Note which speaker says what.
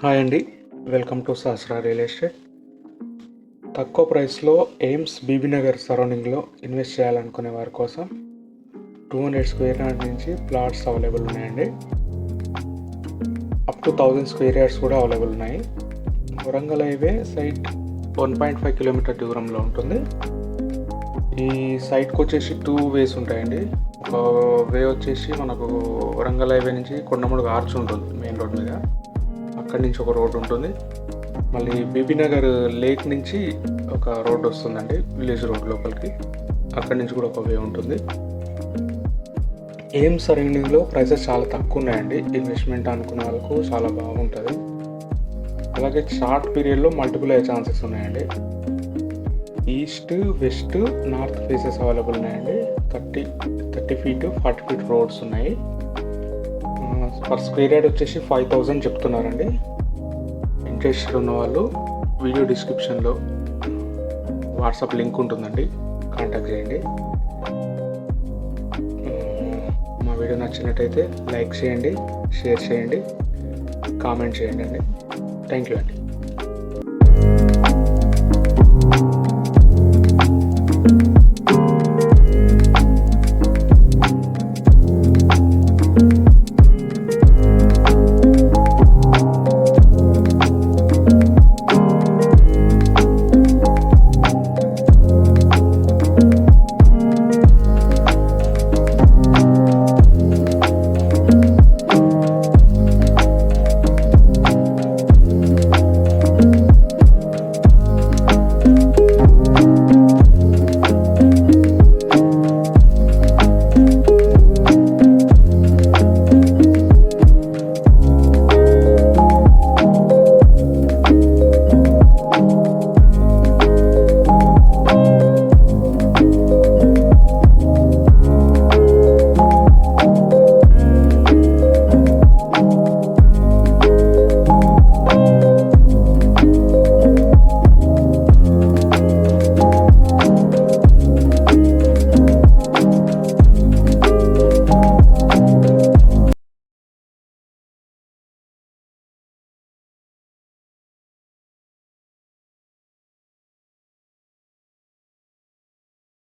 Speaker 1: Hi అండి, welcome to Sahasra real estate. తక్కువ ప్రైస్లో ఎయిమ్స్ బీబీనగర్ సరౌండింగ్లో ఇన్వెస్ట్ చేయాలనుకునే వారి కోసం 200 స్క్వేర్ యార్డ్ నుంచి ప్లాట్స్ అవైలబుల్ ఉన్నాయండి. అప్ టు 1000 స్క్వేర్ యార్డ్స్ కూడా అవైలబుల్ ఉన్నాయి. వరంగల్ హైవే సైట్ 1.5 కిలోమీటర్ దూరంలో ఉంటుంది. ఈ సైట్కి వచ్చేసి 2 వేస్ ఉంటాయండి. ఒక వే వచ్చేసి మనకు వరంగల్ హైవే నుంచి కొండముడుగు ఆర్చ్ ఉంటుంది మెయిన్ రోడ్ మీద, అక్కడి నుంచి ఒక రోడ్ ఉంటుంది. మళ్ళీ బీబీనగర్ లేక్ నుంచి ఒక రోడ్ వస్తుందండి, విలేజ్ రోడ్ లోపలికి, అక్కడి నుంచి కూడా ఒక వే ఉంటుంది. ఎయిమ్స్ సరౌండింగ్లో ప్రైసెస్ చాలా తక్కువ ఉన్నాయండి. ఇన్వెస్ట్మెంట్ అనుకునే వాళ్ళకు చాలా బాగుంటుంది. అలాగే షార్ట్ పీరియడ్లో మల్టిపుల్ అయ్యే ఛాన్సెస్ ఉన్నాయండి. East, west, north faces available ఉన్నాయండి. 30 ఫీట్ 40 ఫీట్ రోడ్స్ ఉన్నాయి. పర్ స్క్వేర్ యార్డ్ వచ్చేసి 5000 చెప్తున్నారండి. ఇంట్రెస్టెడ్ ఉన్న వాళ్ళు వీడియో డిస్క్రిప్షన్లో వాట్సాప్ లింక్ ఉంటుందండి, కాంటాక్ట్ చేయండి. మా వీడియో నచ్చినట్టయితే లైక్ చేయండి, షేర్ చేయండి, కామెంట్ చేయండి అండి. థ్యాంక్ యూ అండి.